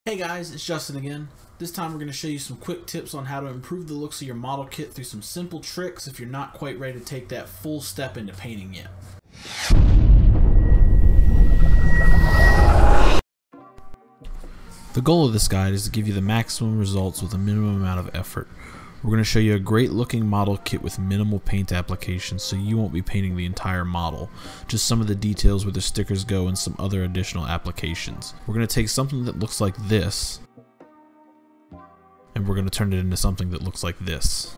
Hey guys, it's Justin again. This time we're going to show you some quick tips on how to improve the looks of your model kit through some simple tricks if you're not quite ready to take that full step into painting yet. The goal of this guide is to give you the maximum results with a minimum amount of effort. We're going to show you a great looking model kit with minimal paint applications, so you won't be painting the entire model, just some of the details where the stickers go and some other additional applications. We're going to take something that looks like this and we're going to turn it into something that looks like this.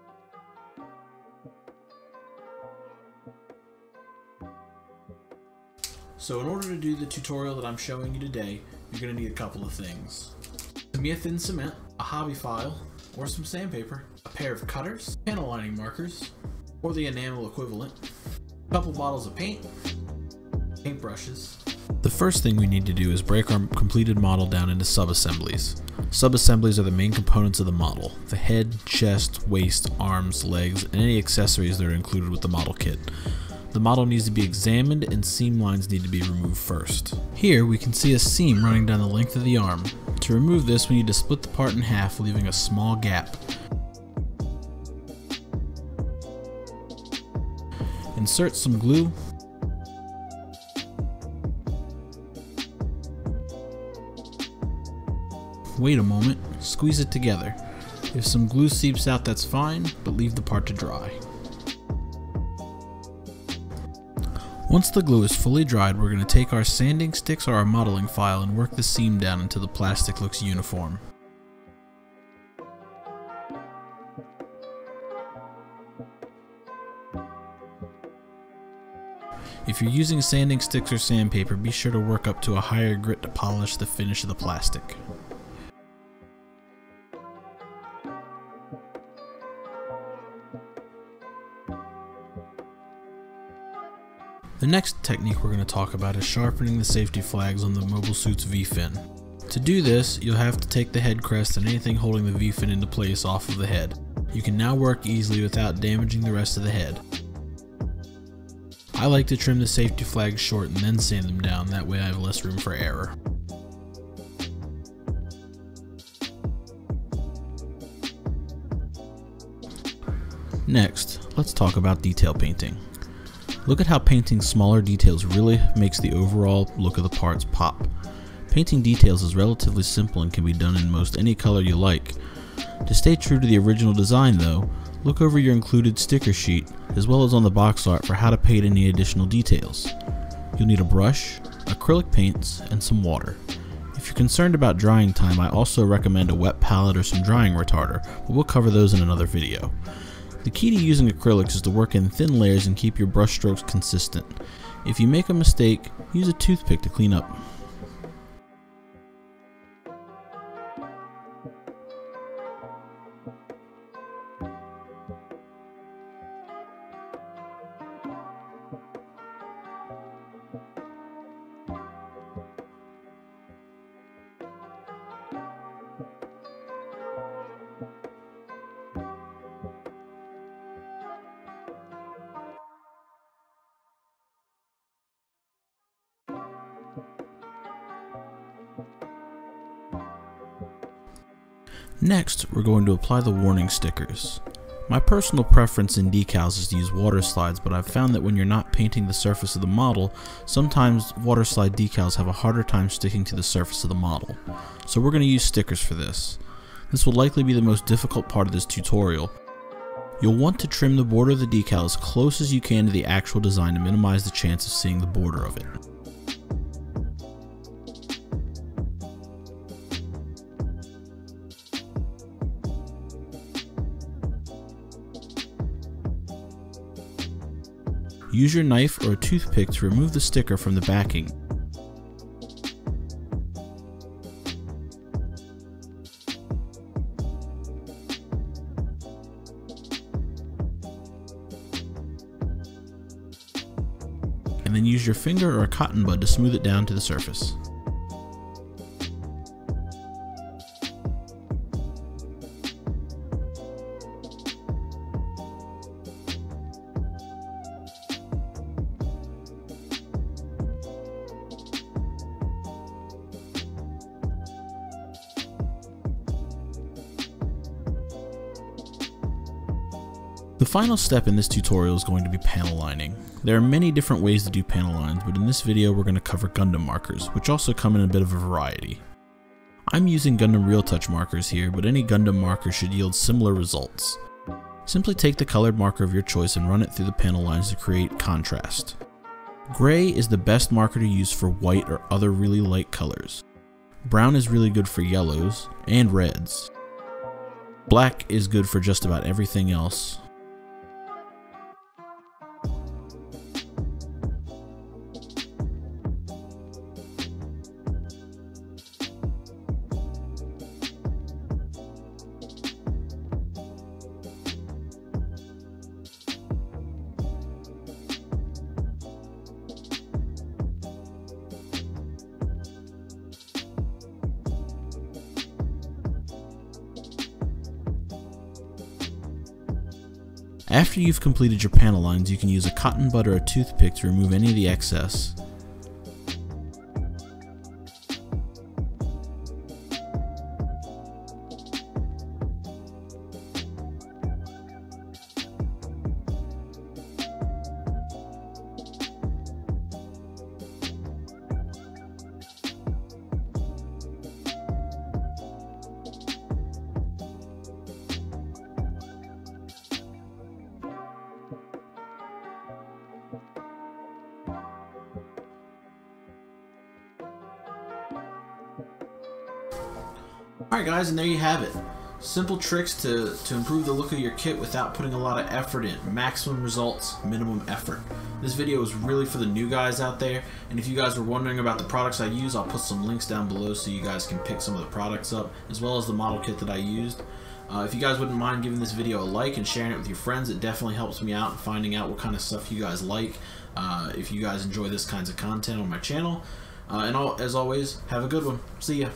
So in order to do the tutorial that I'm showing you today, you're going to need a couple of things. Some thin cement, a hobby file, or some sandpaper, a pair of cutters, panel lining markers, or the enamel equivalent, a couple bottles of paint, paintbrushes. The first thing we need to do is break our completed model down into sub-assemblies. Sub-assemblies are the main components of the model: the head, chest, waist, arms, legs, and any accessories that are included with the model kit. The model needs to be examined and seam lines need to be removed first. Here we can see a seam running down the length of the arm. To remove this, we need to split the part in half, leaving a small gap. Insert some glue. Wait a moment, squeeze it together. If some glue seeps out, that's fine, but leave the part to dry. Once the glue is fully dried, we're going to take our sanding sticks or our modeling file and work the seam down until the plastic looks uniform. If you're using sanding sticks or sandpaper, be sure to work up to a higher grit to polish the finish of the plastic. The next technique we're going to talk about is sharpening the safety flags on the mobile suit's V-fin. To do this, you'll have to take the head crest and anything holding the V-fin into place off of the head. You can now work easily without damaging the rest of the head. I like to trim the safety flags short and then sand them down, that way I have less room for error. Next, let's talk about detail painting. Look at how painting smaller details really makes the overall look of the parts pop. Painting details is relatively simple and can be done in most any color you like. To stay true to the original design though, look over your included sticker sheet as well as on the box art for how to paint any additional details. You'll need a brush, acrylic paints, and some water. If you're concerned about drying time, I also recommend a wet palette or some drying retarder, but we'll cover those in another video. The key to using acrylics is to work in thin layers and keep your brush strokes consistent. If you make a mistake, use a toothpick to clean up. Next, we're going to apply the warning stickers. My personal preference in decals is to use water slides, but I've found that when you're not painting the surface of the model, sometimes water slide decals have a harder time sticking to the surface of the model. So we're going to use stickers for this. This will likely be the most difficult part of this tutorial. You'll want to trim the border of the decal as close as you can to the actual design to minimize the chance of seeing the border of it. Use your knife or a toothpick to remove the sticker from the backing. And then use your finger or a cotton bud to smooth it down to the surface. The final step in this tutorial is going to be panel lining. There are many different ways to do panel lines, but in this video we're going to cover Gundam markers, which also come in a bit of a variety. I'm using Gundam Real Touch markers here, but any Gundam marker should yield similar results. Simply take the colored marker of your choice and run it through the panel lines to create contrast. Gray is the best marker to use for white or other really light colors. Brown is really good for yellows and reds. Black is good for just about everything else. After you've completed your panel lines, you can use a cotton bud or a toothpick to remove any of the excess. Alright guys, and there you have it. Simple tricks to improve the look of your kit without putting a lot of effort in. Maximum results, minimum effort. This video is really for the new guys out there, and if you guys were wondering about the products I use, I'll put some links down below so you guys can pick some of the products up, as well as the model kit that I used. If you guys wouldn't mind giving this video a like and sharing it with your friends, it definitely helps me out in finding out what kind of stuff you guys like, if you guys enjoy this kinds of content on my channel. And as always, have a good one. See ya.